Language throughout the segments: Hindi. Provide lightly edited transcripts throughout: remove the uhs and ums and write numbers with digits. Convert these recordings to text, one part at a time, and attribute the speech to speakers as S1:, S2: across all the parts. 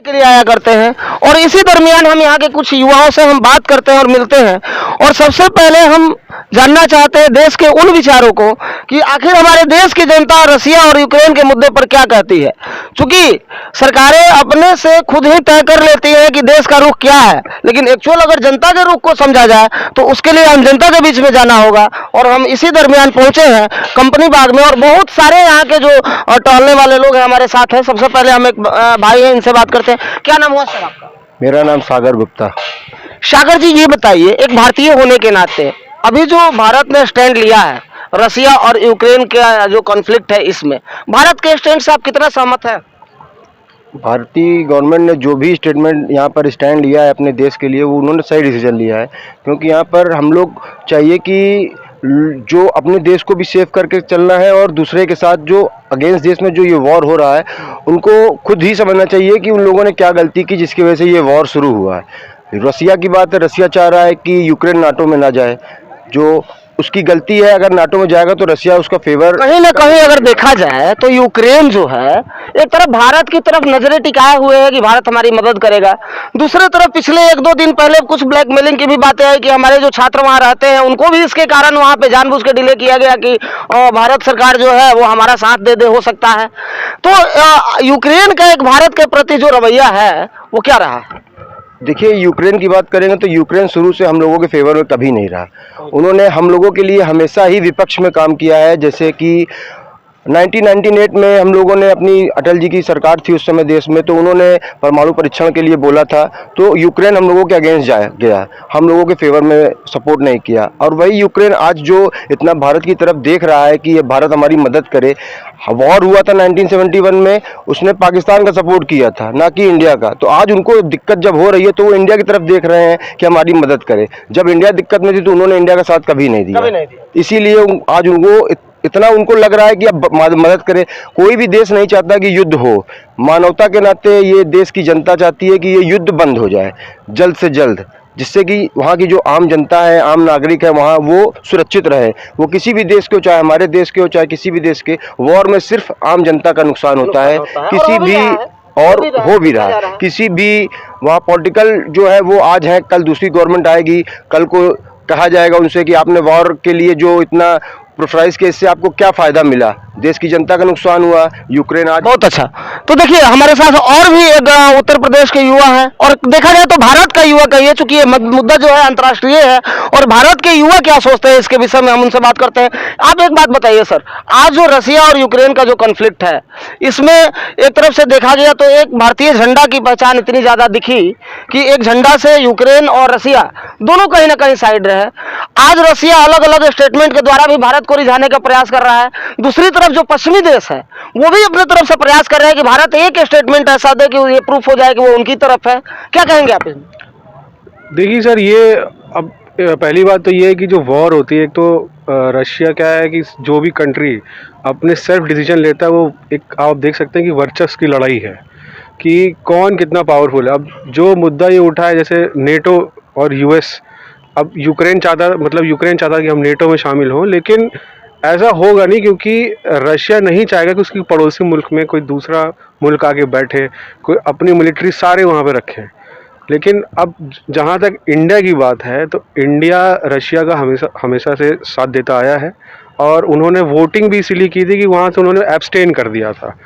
S1: के लिए आया करते हैं। और इसी दरमियान हम यहाँ के कुछ युवाओं से हम बात करते हैं और मिलते हैं। और सबसे पहले हम जानना चाहते हैं देश के उन विचारों को कि आखिर हमारे देश की जनता रसिया और यूक्रेन के मुद्दे पर क्या कहती है। चूंकि सरकारें अपने से खुद ही तय कर लेती हैं कि देश का रुख क्या है, लेकिन एक्चुअल अगर जनता के रुख को समझा जाए तो उसके लिए हम जनता के बीच में जाना होगा। और हम इसी दरमियान पहुंचे हैं कंपनी बाग में, और बहुत सारे यहाँ के जो टहलने वाले लोग हैं हमारे साथ हैं। सबसे पहले हम एक भाई हैं, इनसे बात करते हैं। क्या नाम हुआ सर आपका?
S2: मेरा नाम सागर गुप्ता।
S1: सागर जी, ये बताइए, एक भारतीय होने के नाते अभी जो भारत ने स्टैंड लिया है रसिया और यूक्रेन का जो कॉन्फ्लिक्ट है, इसमें भारत के स्टैंड से आप कितना सहमत हैं?
S2: भारतीय गवर्नमेंट ने जो भी स्टेटमेंट यहाँ पर स्टैंड लिया है अपने देश के लिए, वो उन्होंने सही डिसीजन लिया है। क्योंकि यहाँ पर हम लोग चाहिए कि जो अपने देश को भी सेव करके चलना है, और दूसरे के साथ जो अगेंस्ट देश में जो ये वॉर हो रहा है उनको खुद ही समझना चाहिए कि उन लोगों ने क्या गलती की जिसकी वजह से ये वॉर शुरू हुआ है। रसिया की बात है, रसिया चाह रहा है कि यूक्रेन नाटो में ना जाए, जो उसकी गलती है। अगर नाटो में जाएगा तो रसिया उसका फेवर,
S1: कहीं ना कहीं अगर देखा जाए तो यूक्रेन जो है एक तरफ भारत की तरफ नजरें टिकाए हुए है कि भारत हमारी मदद करेगा, दूसरे तरफ पिछले 1-2 दिन पहले कुछ ब्लैकमेलिंग की भी बातें आई कि हमारे जो छात्र वहां रहते हैं उनको भी इसके कारण वहां पे जानबूझ के डिले किया गया कि भारत सरकार जो है वो हमारा साथ दे हो सकता है। तो यूक्रेन का एक भारत के प्रति जो रवैया है वो क्या रहा?
S2: देखिए, यूक्रेन की बात करेंगे तो यूक्रेन शुरू से हम लोगों के फेवर में कभी नहीं रहा। उन्होंने हम लोगों के लिए हमेशा ही विपक्ष में काम किया है। जैसे कि 1998 में हम लोगों ने, अपनी अटल जी की सरकार थी उस समय देश में, तो उन्होंने परमाणु परीक्षण के लिए बोला था, तो यूक्रेन हम लोगों के अगेंस्ट गया, हम लोगों के फेवर में सपोर्ट नहीं किया। और वही यूक्रेन आज जो इतना भारत की तरफ देख रहा है कि ये भारत हमारी मदद करे। वॉर हुआ था 1971 में, उसने पाकिस्तान का सपोर्ट किया था, ना कि इंडिया का। तो आज उनको दिक्कत जब हो रही है तो वो इंडिया की तरफ देख रहे हैं कि हमारी मदद करे। जब इंडिया दिक्कत में थी तो उन्होंने इंडिया का साथ कभी नहीं दिया। इसीलिए आज उनको इतना उनको लग रहा है कि अब मदद करें। कोई भी देश नहीं चाहता कि युद्ध हो। मानवता के नाते ये देश की जनता चाहती है कि ये युद्ध बंद हो जाए जल्द से जल्द, जिससे कि वहाँ की जो आम जनता है, आम नागरिक है, वहाँ वो सुरक्षित रहे। वो किसी भी देश के हो, चाहे हमारे देश के हो, चाहे किसी भी देश के, वॉर में सिर्फ आम जनता का नुकसान होता है। किसी भी, और हो भी रहा है, किसी भी वहाँ पॉलिटिकल जो है वो आज है, कल दूसरी गवर्नमेंट आएगी, कल को कहा जाएगा उनसे कि आपने वॉर के लिए जो इतना प्रेफराइज किया, इससे आपको क्या फायदा मिला, देश की जनता का नुकसान हुआ। यूक्रेन आज
S1: बहुत अच्छा। तो देखिए हमारे साथ और भी एक उत्तर प्रदेश के युवा हैं, और देखा जाए तो भारत का युवा कहिए, चूंकि ये मुद्दा जो है अंतर्राष्ट्रीय है, और भारत के युवा क्या सोचते हैं इसके विषय में हम उनसे बात करते हैं। आप एक बात बताइए सर, आज जो रसिया और यूक्रेन का जो कॉन्फ्लिक्ट है, इसमें एक तरफ से देखा गया तो एक भारतीय झंडा की पहचान इतनी ज्यादा दिखी कि एक झंडा से यूक्रेन और रसिया दोनों कहीं ना कहीं साइड रहे। आज रसिया अलग अलग स्टेटमेंट के द्वारा भी भारत को रिझाने का प्रयास कर रहा है, दूसरी तरफ जो पश्चिमी देश है वो भी अपने तरफ से प्रयास कर रहे हैं कि भारत एक स्टेटमेंट ऐसा दे कि ये प्रूफ हो जाए कि वो उनकी तरफ है। क्या कहेंगे आप इसमें?
S3: देखिए सर, ये अब पहली बात तो ये है कि जो वॉर होती है, एक तो रशिया क्या है कि जो भी कंट्री अपने सेल्फ डिसीजन लेता है, वो एक आप देख सकते हैं कि वर्चस्व की लड़ाई है कि कौन कितना पावरफुल है। अब जो मुद्दा ये उठा है, जैसे नेटो और यूएस, अब यूक्रेन चाहता कि हम नेटो में शामिल हों, लेकिन ऐसा होगा नहीं, क्योंकि रशिया नहीं चाहेगा कि उसकी पड़ोसी मुल्क में कोई दूसरा मुल्क आके बैठे, कोई अपनी मिलिट्री सारे वहाँ पे रखे। लेकिन अब जहाँ तक इंडिया की बात है, तो इंडिया रशिया का हमेशा से साथ देता आया है, और उन्होंने वोटिंग भी इसीलिए की थी कि वहाँ से उन्होंने एब्सटेन कर दिया था,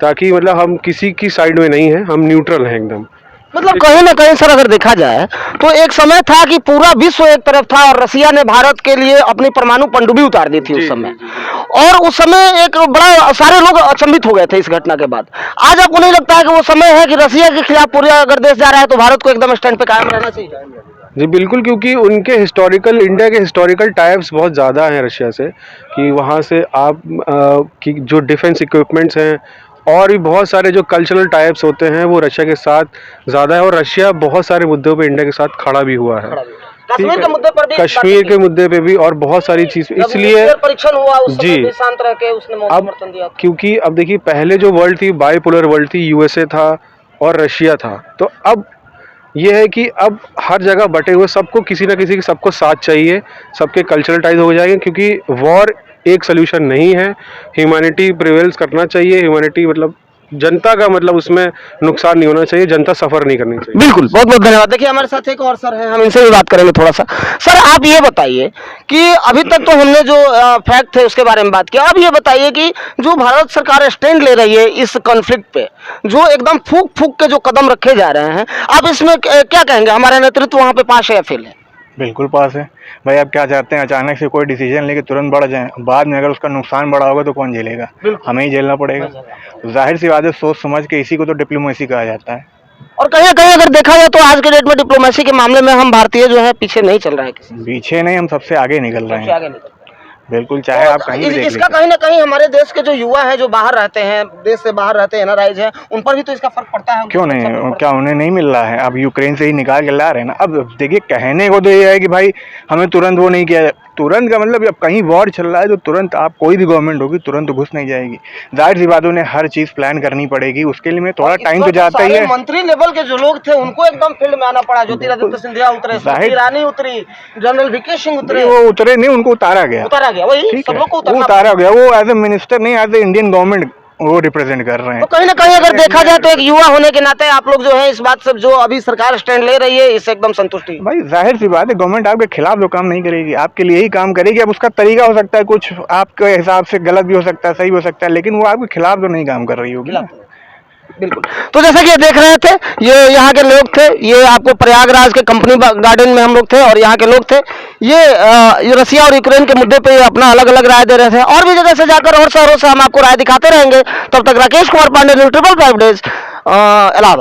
S3: ताकि मतलब हम किसी की साइड में नहीं हैं, हम न्यूट्रल हैं एकदम।
S1: मतलब कहीं ना कहीं सर अगर देखा जाए तो एक समय था कि पूरा विश्व एक तरफ था और रसिया ने भारत के लिए अपनी परमाणु पनडुब्बी उतार दी थी उस समय, और उस समय एक बड़ा सारे लोग अचंभित हो गए थे इस घटना के बाद। आज आपको नहीं लगता है कि वो समय है कि रसिया के खिलाफ पूरा अगर देश जा रहा है तो भारत को एकदम स्टैंड पे कायम रहना चाहिए?
S3: जी बिल्कुल, क्योंकि उनके इंडिया के हिस्टोरिकल टाइप्स बहुत ज़्यादा हैं रशिया से, कि वहाँ से आप की जो डिफेंस इक्विपमेंट्स हैं और भी बहुत सारे जो कल्चरल टाइप्स होते हैं वो रशिया के साथ ज़्यादा है। और रशिया बहुत सारे मुद्दों पे इंडिया के साथ खड़ा भी हुआ है,
S1: कश्मीर के मुद्दे पर भी,
S3: कश्मीर के मुद्दे पे भी, और बहुत सारी चीज़। इसलिए
S1: परीक्षण हुआ उस समय
S3: जी,
S1: शांत रह के उसने समर्थन दिया।
S3: क्योंकि अब देखिए, पहले जो वर्ल्ड थी बाइपोलर वर्ल्ड थी, यूएसए था और रशिया था, तो अब ये है कि अब हर जगह बटे हुए, सबको किसी ना किसी के सबको साथ चाहिए, सबके कल्चरल टाइज हो जाएंगे, क्योंकि वॉर एक सोल्यूशन नहीं है। ह्यूमैनिटी प्रिवेल्स करना चाहिए, ह्यूमैनिटी मतलब जनता का मतलब उसमें नुकसान नहीं होना चाहिए, जनता सफर नहीं करनी चाहिए।
S1: बिल्कुल, बहुत बहुत धन्यवाद। देखिए हमारे साथ एक और सर हैं, हम इनसे भी बात करेंगे थोड़ा सा। सर आप ये बताइए कि अभी तक तो हमने जो फैक्ट थे उसके बारे में बात किया, अब ये बताइए कि जो भारत सरकार स्टैंड ले रही है इस कॉन्फ्लिक्ट पे, जो एकदम फूक फूक के जो कदम रखे जा रहे हैं, आप इसमें क्या कहेंगे? हमारा नेतृत्व वहाँ पे पास है या फेल है?
S4: बिल्कुल पास है भाई। आप क्या चाहते हैं अचानक से कोई डिसीजन लेके तुरंत बढ़ जाए, बाद में अगर उसका नुकसान बड़ा होगा तो कौन झेलेगा? हमें ही झेलना पड़ेगा। तो जाहिर सी बात है, सोच समझ के, इसी को तो डिप्लोमेसी कहा जाता है।
S1: और कहीं ना कहीं अगर देखा जाए तो आज के डेट में डिप्लोमेसी के मामले में हम भारतीय जो है पीछे नहीं चल रहे हैं किसी से।
S4: पीछे नहीं, हम सबसे आगे निकल रहे
S1: सबसे
S4: हैं।
S1: आगे निकल।
S4: बिल्कुल, चाहे आप कहीं भी देख
S1: इसका
S4: लीजिए।
S1: कहीं ना कहीं हमारे देश के जो युवा हैं जो बाहर रहते हैं, देश से बाहर रहते हैं, एनआरआईज हैं, उन पर भी तो इसका फर्क पड़ता है।
S4: क्यों नहीं, क्या उन्हें नहीं मिल रहा है? अब यूक्रेन से ही निकाल के ला रहे हैं ना। अब देखिए, कहने को तो ये है कि भाई हमें तुरंत वो नहीं किया, तुरंत का मतलब अब कहीं वॉर चल रहा है तो तुरंत आप कोई भी गवर्नमेंट होगी तुरंत तो घुस नहीं जाएगी। जाहिर सी बात उन्हें हर चीज़ प्लान करनी पड़ेगी, उसके लिए में थोड़ा टाइम तो जाता ही है।
S1: मंत्री लेवल के जो लोग थे उनको एकदम फील्ड में आना पड़ा। ज्योतिरादित्य सिंधिया उतरे, स्मृति ईरानी उतरी, जनरल वीके सिंह उतरे।
S4: वो उतरे नहीं, उनको उतारा गया।
S1: वही
S4: ठीक
S1: सब
S4: है,
S1: लोग को
S4: वो उतारा गया। वो एज ए मिनिस्टर नहीं, एज ए इंडियन गवर्नमेंट वो रिप्रेजेंट कर रहे हैं।
S1: तो कहीं ना कहीं अगर देखा जाए तो एक युवा होने के नाते आप लोग जो है इस बात से जो अभी सरकार स्टैंड ले रही है इससे एकदम संतुष्टि है?
S4: भाई जाहिर सी बात है, गवर्नमेंट आपके खिलाफ जो काम नहीं करेगी, आपके लिए ही काम करेगी। अब उसका तरीका हो सकता है कुछ आपके हिसाब से गलत भी हो सकता है, सही भी हो सकता है, लेकिन वो आपके खिलाफ तो नहीं काम कर रही होगी ना।
S1: बिल्कुल। तो जैसा कि ये देख रहे थे, ये यहाँ के लोग थे, ये आपको प्रयागराज के कंपनी गार्डन में हम लोग थे और यहाँ के लोग थे, ये रसिया और यूक्रेन के मुद्दे पे अपना अलग अलग राय दे रहे थे। और भी जगह से जाकर और शहरों से हम आपको राय दिखाते रहेंगे। तब तक राकेश कुमार पांडे, न्यूज़ 555 इलाहाबाद।